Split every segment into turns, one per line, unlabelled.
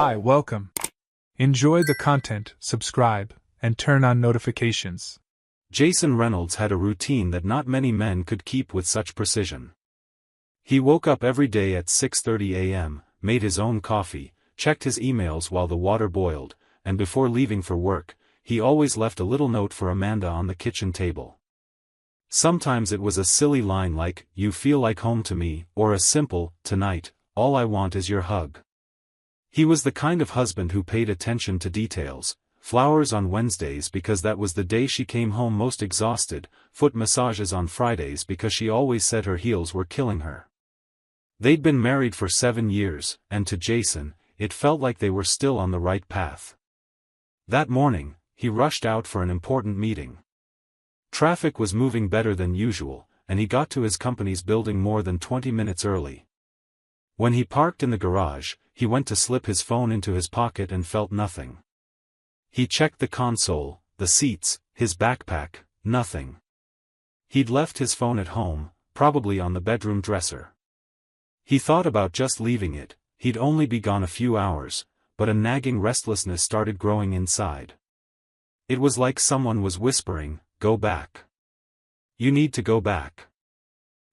Hi, welcome. Enjoy the content, subscribe, and turn on notifications.
Jason Reynolds had a routine that not many men could keep with such precision. He woke up every day at 6:30 a.m., made his own coffee, checked his emails while the water boiled, and before leaving for work, he always left a little note for Amanda on the kitchen table. Sometimes it was a silly line like, "You feel like home to me," or a simple, "Tonight, all I want is your hug." He was the kind of husband who paid attention to details: flowers on Wednesdays because that was the day she came home most exhausted, foot massages on Fridays because she always said her heels were killing her. They'd been married for 7 years, and to Jason, it felt like they were still on the right path. That morning, he rushed out for an important meeting. Traffic was moving better than usual, and he got to his company's building more than 20 minutes early. When he parked in the garage, he went to slip his phone into his pocket and felt nothing. He checked the console, the seats, his backpack, nothing. He'd left his phone at home, probably on the bedroom dresser. He thought about just leaving it. He'd only be gone a few hours, but a nagging restlessness started growing inside. It was like someone was whispering, "Go back. You need to go back."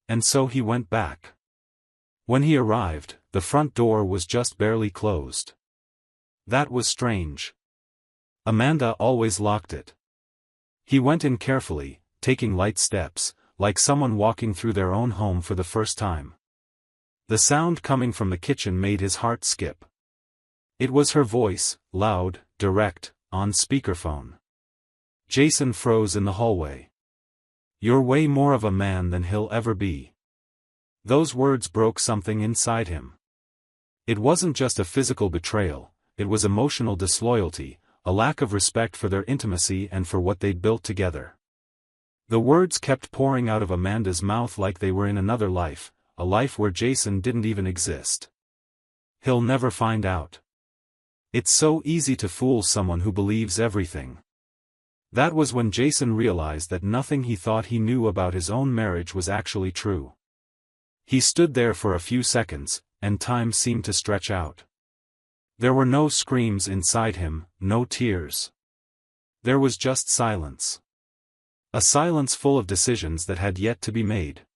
And so he went back. When he arrived, the front door was just barely closed. That was strange. Amanda always locked it. He went in carefully, taking light steps, like someone walking through their own home for the first time. The sound coming from the kitchen made his heart skip. It was her voice, loud, direct, on speakerphone. Jason froze in the hallway. "You're way more of a man than he'll ever be." Those words broke something inside him. It wasn't just a physical betrayal, it was emotional disloyalty, a lack of respect for their intimacy and for what they'd built together. The words kept pouring out of Amanda's mouth like they were in another life, a life where Jason didn't even exist. He'll never find out. It's so easy to fool someone who believes everything. That was when Jason realized that nothing he thought he knew about his own marriage was actually true. He stood there for a few seconds, and time seemed to stretch out. There were no screams inside him, no tears. There was just silence. A silence full of decisions that had yet to be made.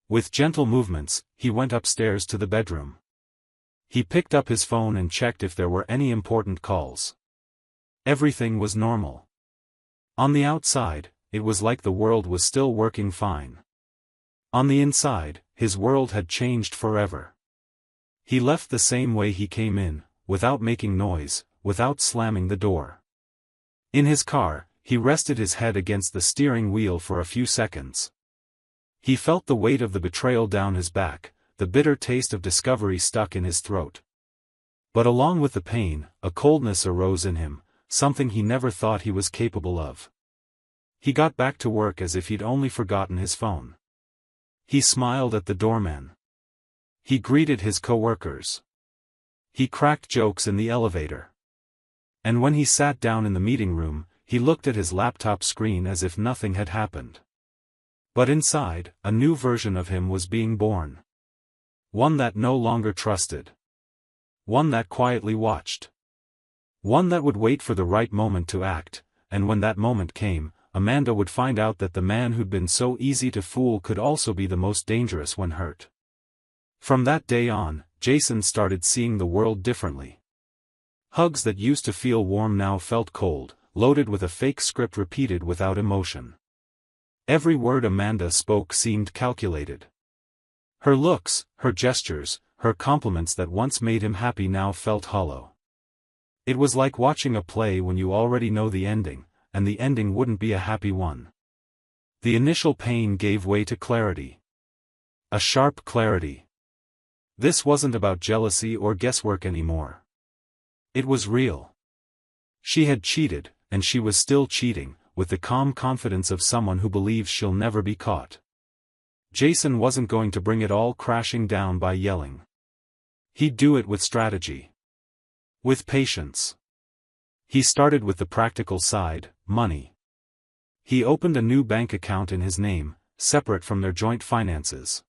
With gentle movements, he went upstairs to the bedroom. He picked up his phone and checked if there were any important calls. Everything was normal. On the outside, it was like the world was still working fine. On the inside, his world had changed forever. He left the same way he came in, without making noise, without slamming the door. In his car, he rested his head against the steering wheel for a few seconds. He felt the weight of the betrayal down his back, the bitter taste of discovery stuck in his throat. But along with the pain, a coldness arose in him, something he never thought he was capable of. He got back to work as if he'd only forgotten his phone. He smiled at the doorman. He greeted his coworkers. He cracked jokes in the elevator. And when he sat down in the meeting room, he looked at his laptop screen as if nothing had happened. But inside, a new version of him was being born. One that no longer trusted. One that quietly watched. One that would wait for the right moment to act, and when that moment came, Amanda would find out that the man who'd been so easy to fool could also be the most dangerous when hurt. From that day on, Jason started seeing the world differently. Hugs that used to feel warm now felt cold, loaded with a fake script repeated without emotion. Every word Amanda spoke seemed calculated. Her looks, her gestures, her compliments that once made him happy now felt hollow. It was like watching a play when you already know the ending, and the ending wouldn't be a happy one. The initial pain gave way to clarity. A sharp clarity. This wasn't about jealousy or guesswork anymore. It was real. She had cheated, and she was still cheating, with the calm confidence of someone who believes she'll never be caught. Jason wasn't going to bring it all crashing down by yelling. He'd do it with strategy. With patience. He started with the practical side, money. He opened a new bank account in his name, separate from their joint finances.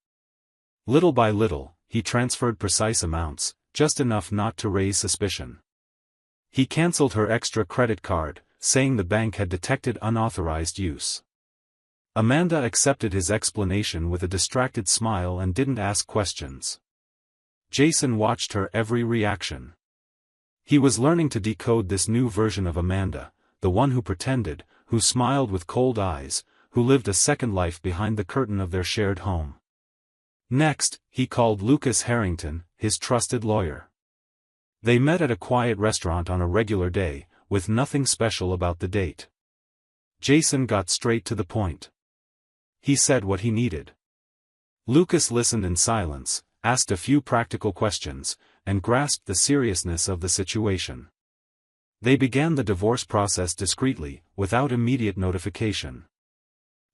Little by little, he transferred precise amounts, just enough not to raise suspicion. He cancelled her extra credit card, saying the bank had detected unauthorized use. Amanda accepted his explanation with a distracted smile and didn't ask questions. Jason watched her every reaction. He was learning to decode this new version of Amanda, the one who pretended, who smiled with cold eyes, who lived a second life behind the curtain of their shared home. Next, he called Lucas Harrington, his trusted lawyer. They met at a quiet restaurant on a regular day, with nothing special about the date. Jason got straight to the point. He said what he needed. Lucas listened in silence, asked a few practical questions, and grasped the seriousness of the situation. They began the divorce process discreetly, without immediate notification.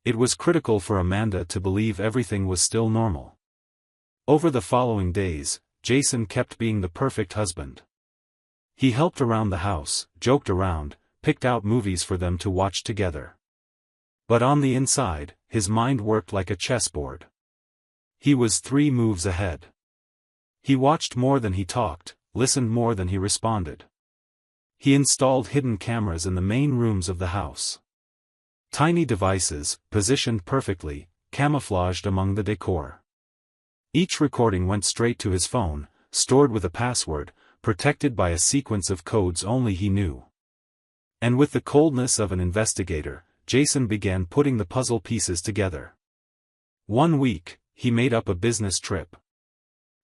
It was critical for Amanda to believe everything was still normal. Over the following days, Jason kept being the perfect husband. He helped around the house, joked around, picked out movies for them to watch together. But on the inside, his mind worked like a chessboard. He was 3 moves ahead. He watched more than he talked, listened more than he responded. He installed hidden cameras in the main rooms of the house. Tiny devices, positioned perfectly, camouflaged among the decor. Each recording went straight to his phone, stored with a password, protected by a sequence of codes only he knew. And with the coldness of an investigator, Jason began putting the puzzle pieces together. One week, he made up a business trip.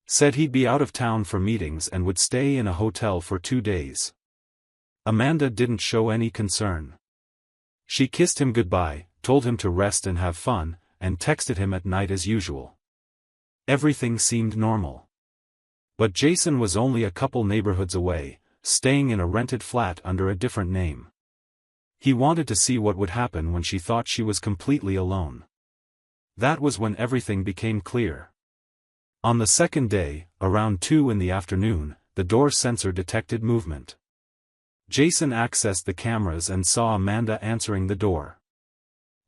Said he'd be out of town for meetings and would stay in a hotel for 2 days. Amanda didn't show any concern. She kissed him goodbye, told him to rest and have fun, and texted him at night as usual. Everything seemed normal. But Jason was only a couple neighborhoods away, staying in a rented flat under a different name. He wanted to see what would happen when she thought she was completely alone. That was when everything became clear. On the second day, around 2 in the afternoon, the door sensor detected movement. Jason accessed the cameras and saw Amanda answering the door.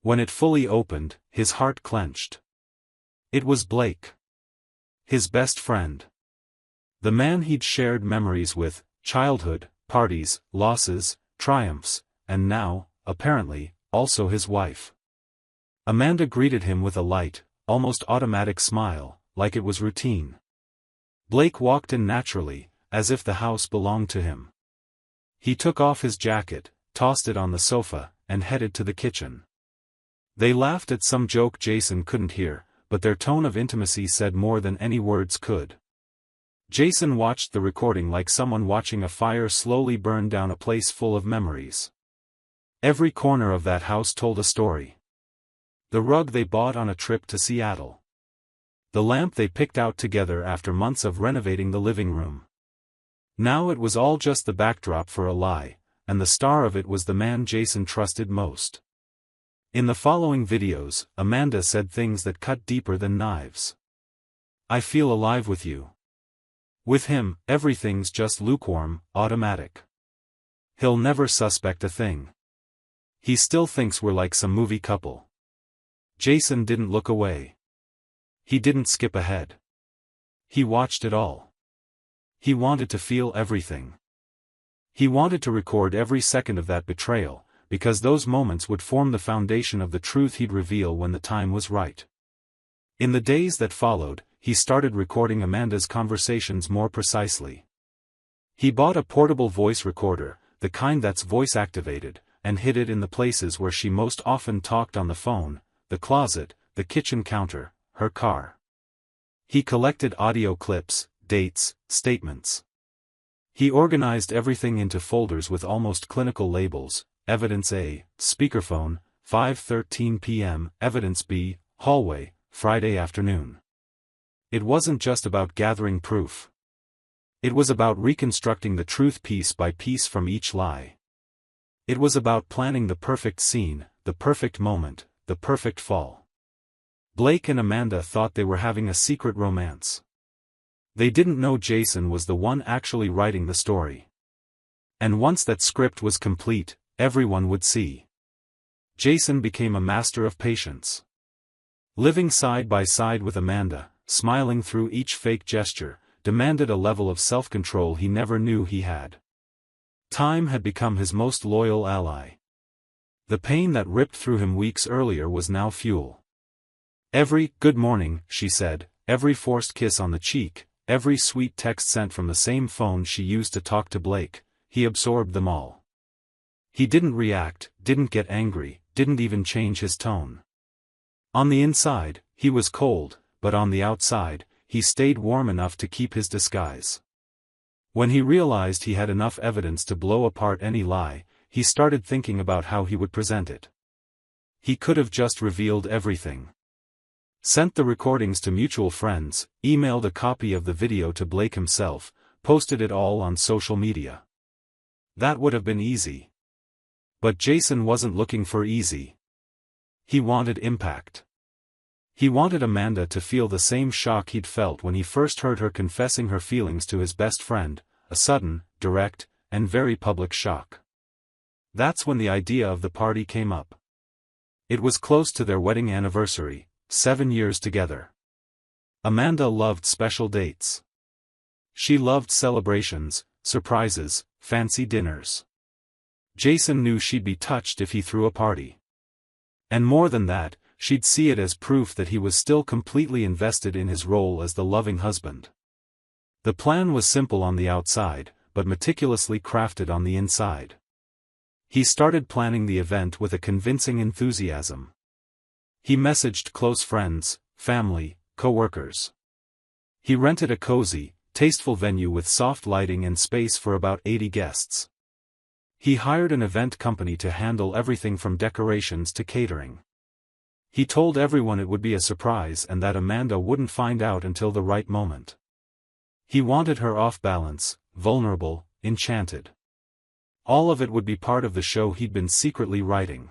When it fully opened, his heart clenched. It was Blake. His best friend. The man he'd shared memories with, childhood, parties, losses, triumphs, and now, apparently, also his wife. Amanda greeted him with a light, almost automatic smile, like it was routine. Blake walked in naturally, as if the house belonged to him. He took off his jacket, tossed it on the sofa, and headed to the kitchen. They laughed at some joke Jason couldn't hear, but their tone of intimacy said more than any words could. Jason watched the recording like someone watching a fire slowly burn down a place full of memories. Every corner of that house told a story. The rug they bought on a trip to Seattle. The lamp they picked out together after months of renovating the living room. Now it was all just the backdrop for a lie, and the star of it was the man Jason trusted most. In the following videos, Amanda said things that cut deeper than knives. I feel alive with you. With him, everything's just lukewarm, automatic. He'll never suspect a thing. He still thinks we're like some movie couple. Jason didn't look away. He didn't skip ahead. He watched it all. He wanted to feel everything. He wanted to record every second of that betrayal, because those moments would form the foundation of the truth he'd reveal when the time was right. In the days that followed, he started recording Amanda's conversations more precisely. He bought a portable voice recorder, the kind that's voice-activated, and hid it in the places where she most often talked on the phone, the closet, the kitchen counter, her car. He collected audio clips, dates, statements. He organized everything into folders with almost clinical labels: Evidence A, speakerphone, 5:13 p.m., Evidence B, hallway, Friday afternoon. It wasn't just about gathering proof. It was about reconstructing the truth piece by piece from each lie. It was about planning the perfect scene, the perfect moment, the perfect fall. Blake and Amanda thought they were having a secret romance. They didn't know Jason was the one actually writing the story. And once that script was complete, everyone would see. Jason became a master of patience. Living side by side with Amanda, smiling through each fake gesture, demanded a level of self-control he never knew he had. Time had become his most loyal ally. The pain that ripped through him weeks earlier was now fuel. Every "good morning," she said, every forced kiss on the cheek, every sweet text sent from the same phone she used to talk to Blake, he absorbed them all. He didn't react, didn't get angry, didn't even change his tone. On the inside, he was cold, but on the outside, he stayed warm enough to keep his disguise. When he realized he had enough evidence to blow apart any lie, he started thinking about how he would present it. He could have just revealed everything. Sent the recordings to mutual friends, emailed a copy of the video to Blake himself, posted it all on social media. That would have been easy. But Jason wasn't looking for easy. He wanted impact. He wanted Amanda to feel the same shock he'd felt when he first heard her confessing her feelings to his best friend, a sudden, direct, and very public shock. That's when the idea of the party came up. It was close to their wedding anniversary, 7 years together. Amanda loved special dates. She loved celebrations, surprises, fancy dinners. Jason knew she'd be touched if he threw a party. And more than that, she'd see it as proof that he was still completely invested in his role as the loving husband. The plan was simple on the outside, but meticulously crafted on the inside. He started planning the event with a convincing enthusiasm. He messaged close friends, family, co-workers. He rented a cozy, tasteful venue with soft lighting and space for about 80 guests. He hired an event company to handle everything from decorations to catering. He told everyone it would be a surprise and that Amanda wouldn't find out until the right moment. He wanted her off balance, vulnerable, enchanted. All of it would be part of the show he'd been secretly writing.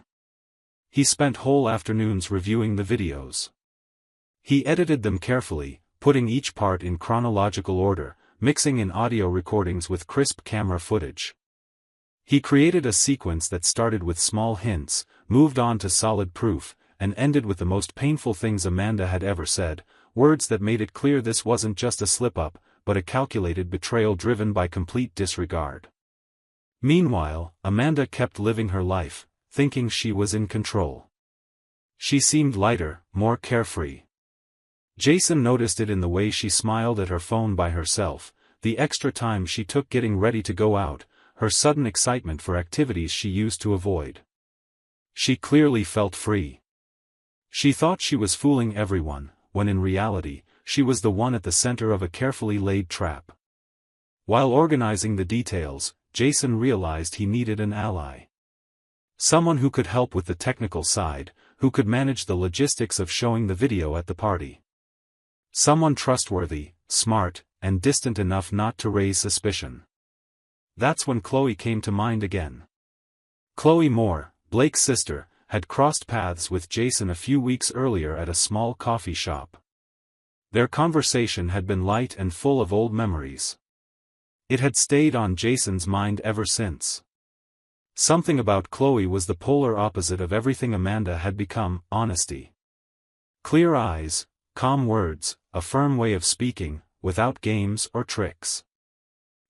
He spent whole afternoons reviewing the videos. He edited them carefully, putting each part in chronological order, mixing in audio recordings with crisp camera footage. He created a sequence that started with small hints, moved on to solid proof, and ended with the most painful things Amanda had ever said, words that made it clear this wasn't just a slip-up, but a calculated betrayal driven by complete disregard. Meanwhile, Amanda kept living her life, thinking she was in control. She seemed lighter, more carefree. Jason noticed it in the way she smiled at her phone by herself, the extra time she took getting ready to go out, her sudden excitement for activities she used to avoid. She clearly felt free. She thought she was fooling everyone, when in reality, she was the one at the center of a carefully laid trap. While organizing the details, Jason realized he needed an ally. Someone who could help with the technical side, who could manage the logistics of showing the video at the party. Someone trustworthy, smart, and distant enough not to raise suspicion. That's when Chloe came to mind again. Chloe Moore, Blake's sister, had crossed paths with Jason a few weeks earlier at a small coffee shop. Their conversation had been light and full of old memories. It had stayed on Jason's mind ever since. Something about Chloe was the polar opposite of everything Amanda had become: honesty. Clear eyes, calm words, a firm way of speaking, without games or tricks.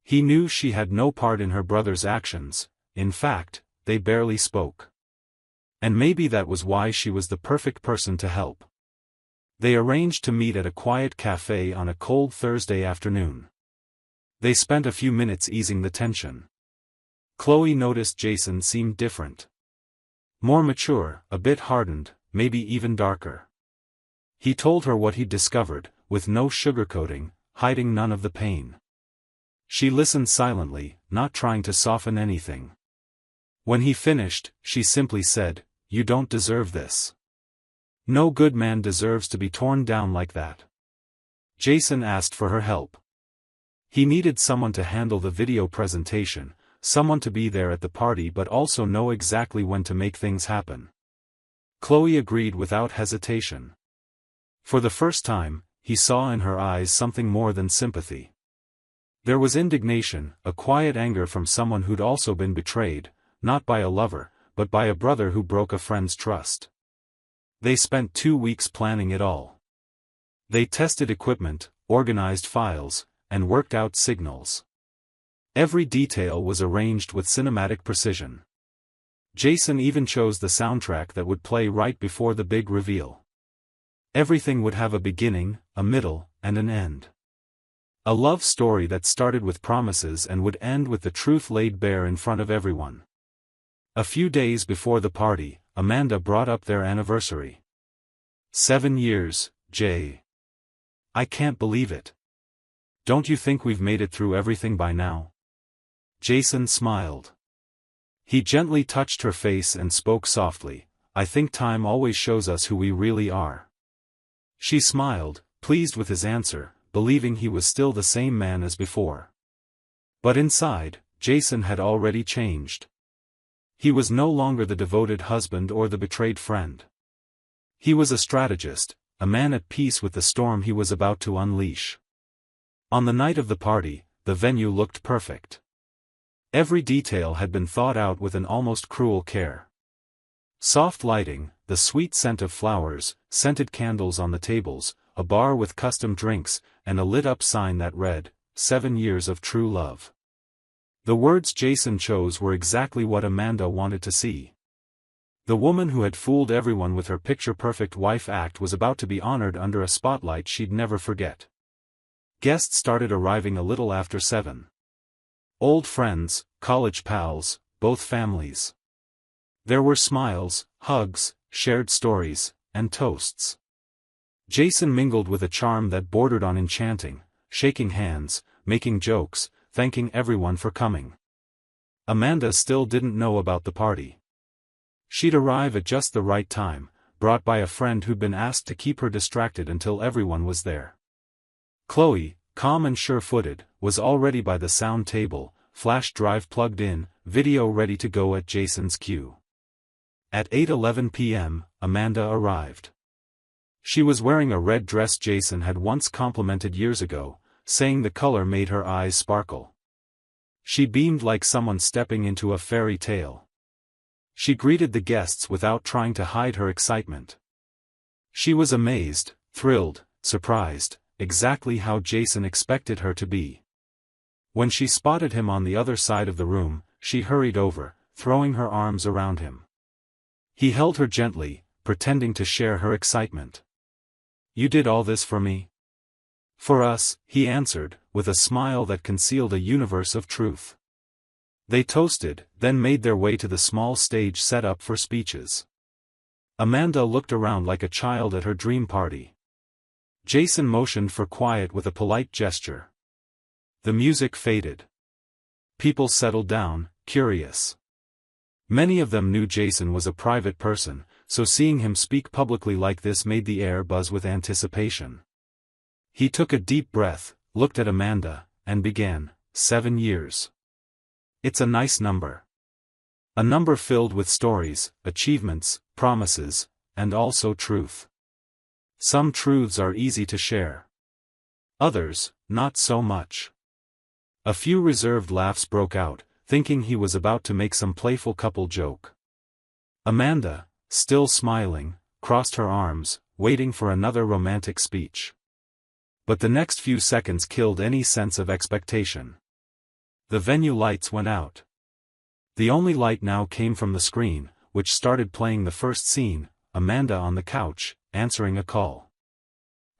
He knew she had no part in her brother's actions, in fact, they barely spoke. And maybe that was why she was the perfect person to help. They arranged to meet at a quiet cafe on a cold Thursday afternoon. They spent a few minutes easing the tension. Chloe noticed Jason seemed different. More mature, a bit hardened, maybe even darker. He told her what he'd discovered, with no sugarcoating, hiding none of the pain. She listened silently, not trying to soften anything. When he finished, she simply said, "You don't deserve this. No good man deserves to be torn down like that." Jason asked for her help. He needed someone to handle the video presentation, someone to be there at the party but also know exactly when to make things happen. Chloe agreed without hesitation. For the first time, he saw in her eyes something more than sympathy. There was indignation, a quiet anger from someone who'd also been betrayed, not by a lover, but by a brother who broke a friend's trust. They spent 2 weeks planning it all. They tested equipment, organized files, and worked out signals. Every detail was arranged with cinematic precision. Jason even chose the soundtrack that would play right before the big reveal. Everything would have a beginning, a middle, and an end. A love story that started with promises and would end with the truth laid bare in front of everyone. A few days before the party, Amanda brought up their anniversary. 7 years, Jay. I can't believe it. Don't you think we've made it through everything by now? Jason smiled. He gently touched her face and spoke softly, I think time always shows us who we really are. She smiled, pleased with his answer, believing he was still the same man as before. But inside, Jason had already changed. He was no longer the devoted husband or the betrayed friend. He was a strategist, a man at peace with the storm he was about to unleash. On the night of the party, the venue looked perfect. Every detail had been thought out with an almost cruel care. Soft lighting, the sweet scent of flowers, scented candles on the tables, a bar with custom drinks, and a lit-up sign that read, 7 years of true love. The words Jason chose were exactly what Amanda wanted to see. The woman who had fooled everyone with her picture-perfect wife act was about to be honored under a spotlight she'd never forget. Guests started arriving a little after 7. Old friends, college pals, both families. There were smiles, hugs, shared stories, and toasts. Jason mingled with a charm that bordered on enchanting, shaking hands, making jokes, thanking everyone for coming. Amanda still didn't know about the party. She'd arrive at just the right time, brought by a friend who'd been asked to keep her distracted until everyone was there. Chloe, calm and sure-footed, was already by the sound table, flash drive plugged in, video ready to go at Jason's cue. At 8:11 p.m., Amanda arrived. She was wearing a red dress Jason had once complimented years ago, saying the color made her eyes sparkle. She beamed like someone stepping into a fairy tale. She greeted the guests without trying to hide her excitement. She was amazed, thrilled, surprised, exactly how Jason expected her to be. When she spotted him on the other side of the room, she hurried over, throwing her arms around him. He held her gently, pretending to share her excitement. You did all this for me? For us, he answered, with a smile that concealed a universe of truth. They toasted, then made their way to the small stage set up for speeches. Amanda looked around like a child at her dream party. Jason motioned for quiet with a polite gesture. The music faded. People settled down, curious. Many of them knew Jason was a private person, so seeing him speak publicly like this made the air buzz with anticipation. He took a deep breath, looked at Amanda, and began, 7 years. It's a nice number. A number filled with stories, achievements, promises, and also truth. Some truths are easy to share. Others, not so much. A few reserved laughs broke out, thinking he was about to make some playful couple joke. Amanda, still smiling, crossed her arms, waiting for another romantic speech. But the next few seconds killed any sense of expectation. The venue lights went out. The only light now came from the screen, which started playing the first scene, Amanda on the couch, answering a call.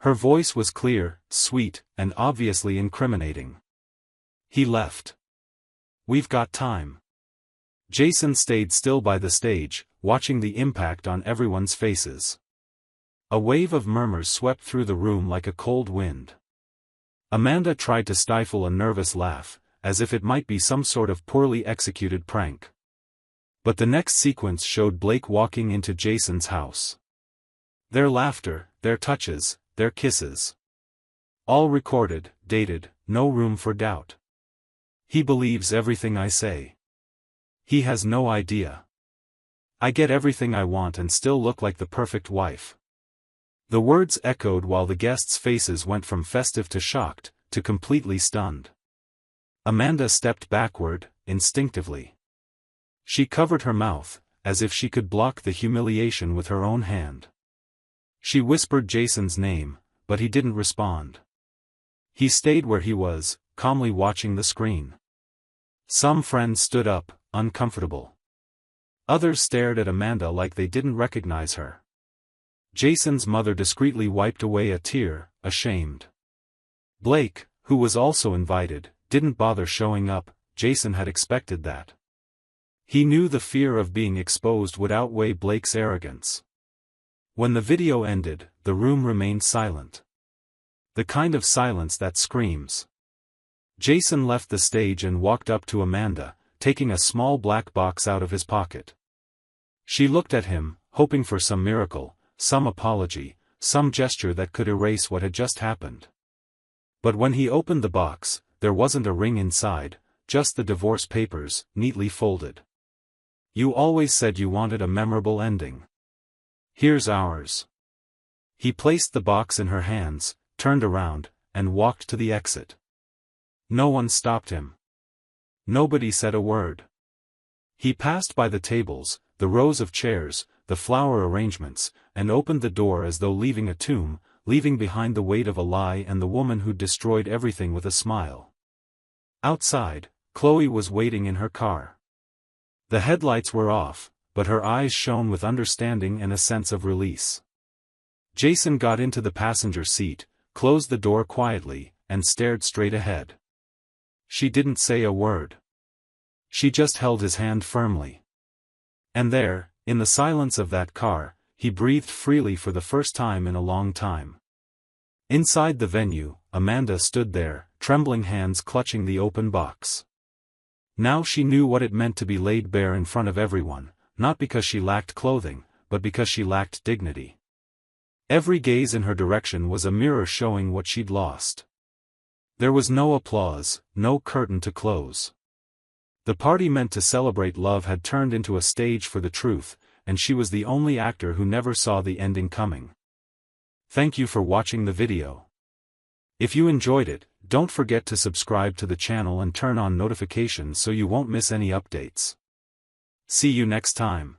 Her voice was clear, sweet, and obviously incriminating. He left. We've got time. Jason stayed still by the stage, watching the impact on everyone's faces. A wave of murmurs swept through the room like a cold wind. Amanda tried to stifle a nervous laugh, as if it might be some sort of poorly executed prank. But the next sequence showed Blake walking into Jason's house. Their laughter, their touches, their kisses. All recorded, dated, no room for doubt. He believes everything I say. He has no idea. I get everything I want and still look like the perfect wife. The words echoed while the guests' faces went from festive to shocked, to completely stunned. Amanda stepped backward, instinctively. She covered her mouth, as if she could block the humiliation with her own hand. She whispered Jason's name, but he didn't respond. He stayed where he was, calmly watching the screen. Some friends stood up, uncomfortable. Others stared at Amanda like they didn't recognize her. Jason's mother discreetly wiped away a tear, ashamed. Blake, who was also invited, didn't bother showing up. Jason had expected that. He knew the fear of being exposed would outweigh Blake's arrogance. When the video ended, the room remained silent. The kind of silence that screams. Jason left the stage and walked up to Amanda, taking a small black box out of his pocket. She looked at him, hoping for some miracle, some apology, some gesture that could erase what had just happened. But when he opened the box, there wasn't a ring inside, just the divorce papers, neatly folded. You always said you wanted a memorable ending. Here's ours. He placed the box in her hands, turned around, and walked to the exit. No one stopped him. Nobody said a word. He passed by the tables, the rows of chairs, the flower arrangements, and opened the door as though leaving a tomb, leaving behind the weight of a lie and the woman who'd destroyed everything with a smile. Outside, Chloe was waiting in her car. The headlights were off, but her eyes shone with understanding and a sense of release. Jason got into the passenger seat, closed the door quietly, and stared straight ahead. She didn't say a word. She just held his hand firmly. And there, in the silence of that car, he breathed freely for the first time in a long time. Inside the venue, Amanda stood there, trembling hands clutching the open box. Now she knew what it meant to be laid bare in front of everyone, not because she lacked clothing, but because she lacked dignity. Every gaze in her direction was a mirror showing what she'd lost. There was no applause, no curtain to close. The party meant to celebrate love had turned into a stage for the truth, and she was the only actor who never saw the ending coming. Thank you for watching the video. If you enjoyed it, don't forget to subscribe to the channel and turn on notifications so you won't miss any updates. See you next time.